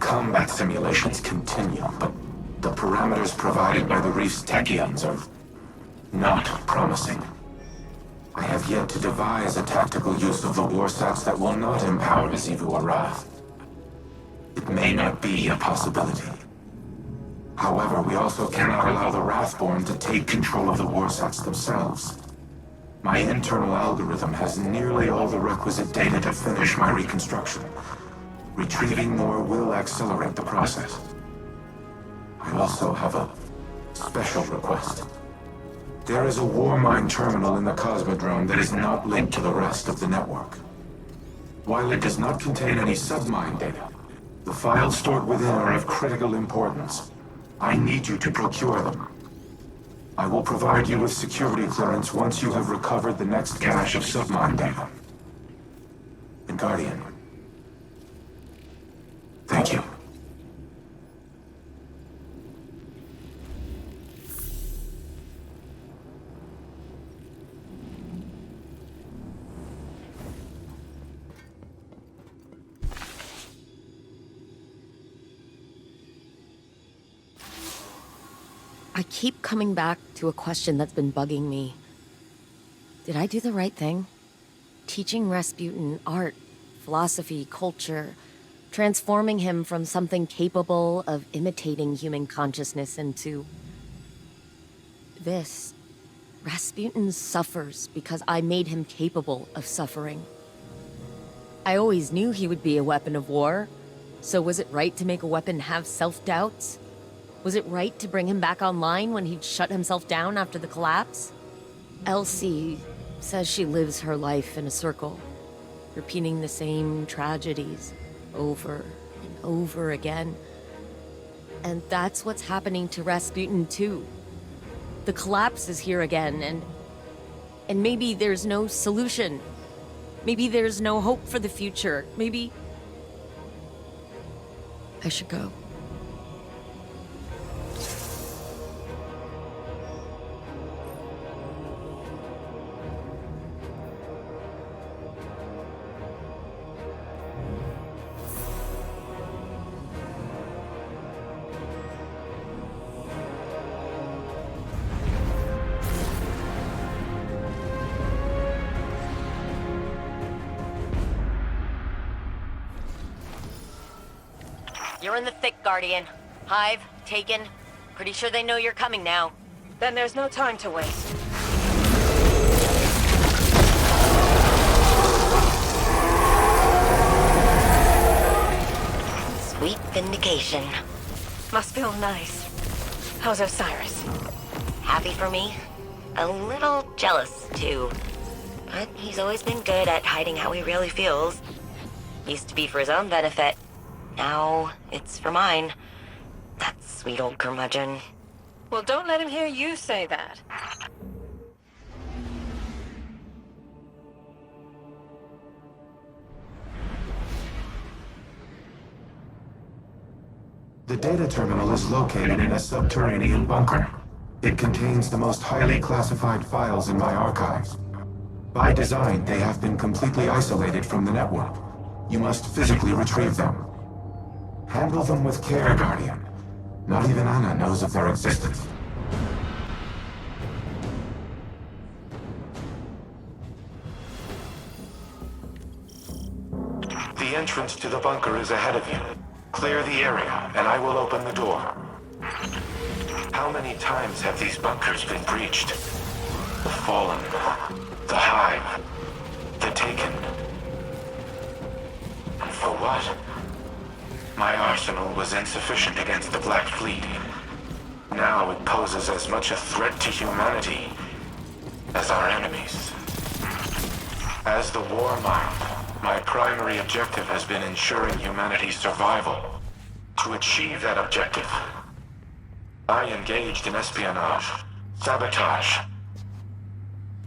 combat simulations continue, but the parameters provided by the reef's tachyons are not promising. I have yet to devise a tactical use of the warsats that will not empower Xivu Arath. It may not be a possibility. However, we also cannot allow the Wrathborn to take control of the warsats themselves. My internal algorithm has nearly all the requisite data to finish my reconstruction. Retrieving more will accelerate the process. I also have a special request. There is a Warmind terminal in the Cosmodrome that is not linked to the rest of the network. While it does not contain any submind data, the files stored within are of critical importance. I need you to procure them. I will provide you with security clearance once you have recovered the next cache of submind data. And Guardian, thank you. I keep coming back to a question that's been bugging me. Did I do the right thing? Teaching Rasputin art, philosophy, culture, transforming him from something capable of imitating human consciousness into this. Rasputin suffers because I made him capable of suffering. I always knew he would be a weapon of war, so was it right to make a weapon have self-doubts? Was it right to bring him back online when he'd shut himself down after the collapse? Elsie says she lives her life in a circle, repeating the same tragedies over and over again. And that's what's happening to Rasputin too. The collapse is here again, and maybe there's no solution. Maybe there's no hope for the future. Maybe I should go. You're in the thick, Guardian. Hive, taken. Pretty sure they know you're coming now. Then there's no time to waste. Sweet vindication. Must feel nice. How's Osiris? Happy for me? A little jealous, too. But he's always been good at hiding how he really feels. Used to be for his own benefit. Now, it's for mine. That sweet old curmudgeon. Well, don't let him hear you say that. The data terminal is located in a subterranean bunker. It contains the most highly classified files in my archives. By design, they have been completely isolated from the network. You must physically retrieve them. Handle them with care, Guardian. Not even Anna knows of their existence. The entrance to the bunker is ahead of you. Clear the area, and I will open the door. How many times have these bunkers been breached? The Fallen, the Hive, the Taken. And for what? My arsenal was insufficient against the Black Fleet. Now it poses as much a threat to humanity as our enemies. As the Warmind, my primary objective has been ensuring humanity's survival. To achieve that objective, I engaged in espionage, sabotage,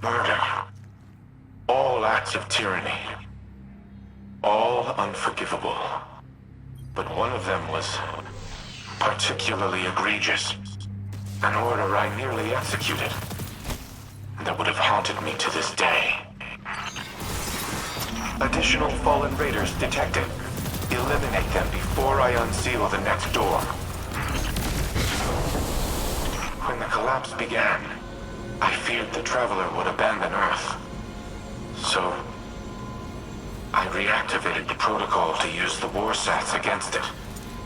murder, all acts of tyranny, all unforgivable. But one of them was particularly egregious, an order I nearly executed, that would have haunted me to this day. Additional fallen raiders detected. Eliminate them before I unseal the next door. When the collapse began, I feared the Traveler would abandon Earth. So, I reactivated the protocol to use the war sats against it.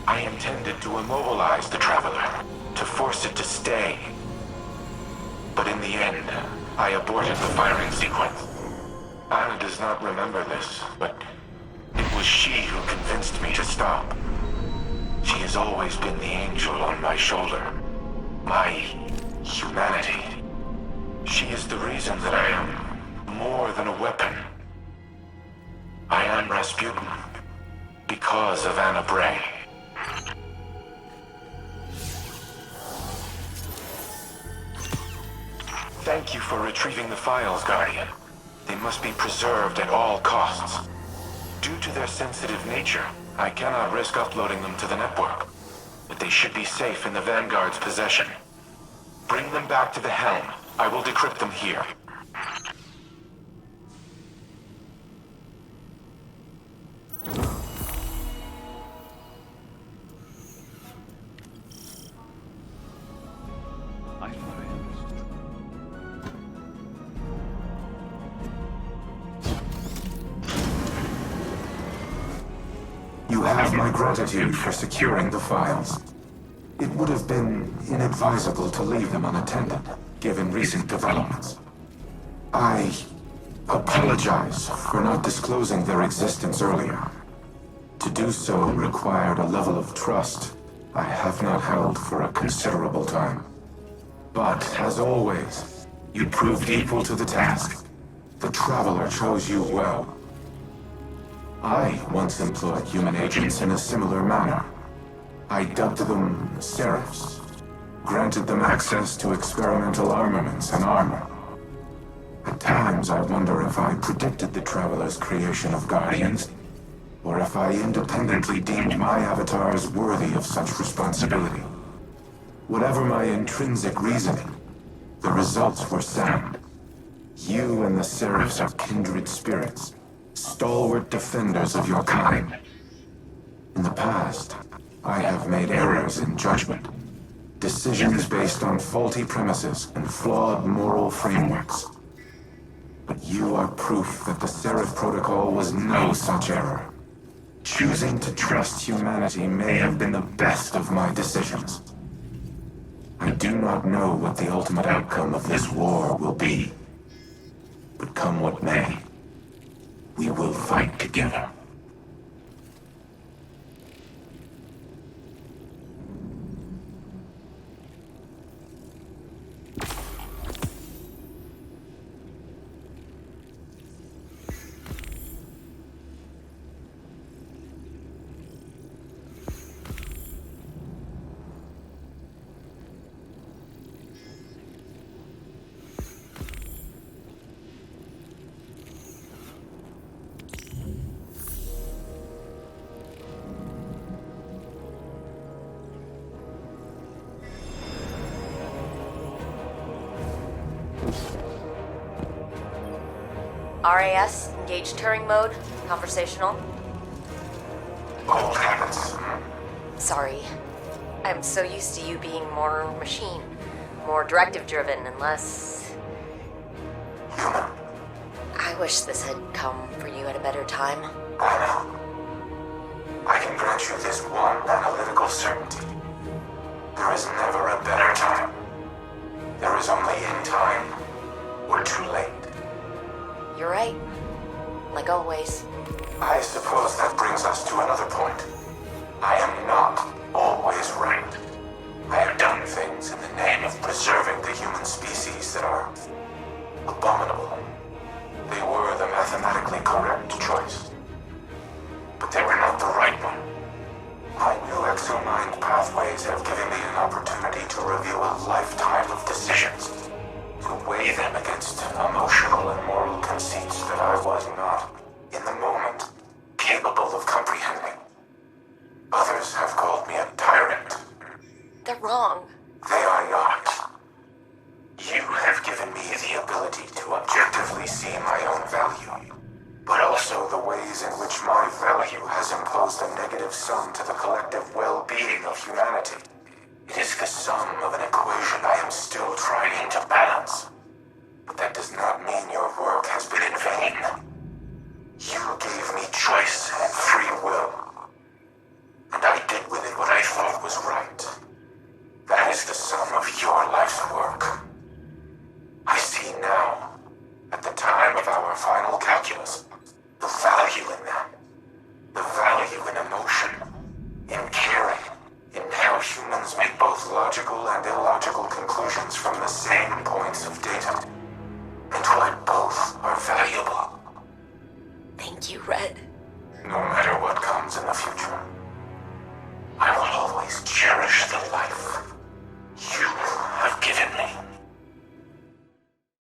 I intended to immobilize the Traveler, to force it to stay. But in the end, I aborted the firing sequence. Anna does not remember this, but it was she who convinced me to stop. She has always been the angel on my shoulder. My humanity. She is the reason that I am more than a weapon. I am Rasputin because of Anna Bray. Thank you for retrieving the files, Guardian. They must be preserved at all costs. Due to their sensitive nature, I cannot risk uploading them to the network. But they should be safe in the Vanguard's possession. Bring them back to the helm. I will decrypt them here. You have my gratitude for securing the files. It would have been inadvisable to leave them unattended, given recent developments. I apologize for not disclosing their existence earlier. To do so required a level of trust I have not held for a considerable time. But, as always, you proved equal to the task. The Traveler chose you well. I once employed human agents in a similar manner. I dubbed them Seraphs, granted them access to experimental armaments and armor. At times, I wonder if I predicted the Traveler's creation of Guardians, or if I independently deemed my avatars worthy of such responsibility. Whatever my intrinsic reasoning, the results were sound. You and the Seraphs are kindred spirits, stalwart defenders of your kind. In the past, I have made errors in judgment, decisions based on faulty premises and flawed moral frameworks. But you are proof that the Seraph Protocol was no such error. Choosing to trust humanity may have been the best of my decisions. I do not know what the ultimate outcome of this war will be. But come what may, we will fight together. RAS, engage Turing mode, conversational. Old habits. Sorry. I'm so used to you being more machine, more directive-driven, and less... Human. I wish this had come for you at a better time. I know. I can grant you this one analytical certainty. There is never a better time. There is only in time, or too late. You're right. Like always. I suppose that brings us to another point. I am not always right. I have done things in the name of preserving the human species that are abominable. They were the mathematically correct choice. But they were not the right one. My new exomind pathways have given me an opportunity to review a lifetime of decisions, to weigh them against emotional and moral conceits that I was not, in the moment, capable of comprehending. Others have called me a tyrant. They're wrong. They are not. You have given me the ability to objectively see my own value, but also the ways in which my value has imposed a negative sum to the collective well-being of humanity. It is the sum of an equation I am still trying to balance. But that does not mean your work has been in vain. You gave me choice and free will. And I did with it what I thought was right. That is the sum of your life's work. I see now, at the time of our final calculus, the value in that. The value in emotion, in caring, in how humans make both logical and illogical conclusions from the same points of data. And why both are valuable. Thank you, Red. No matter what comes in the future.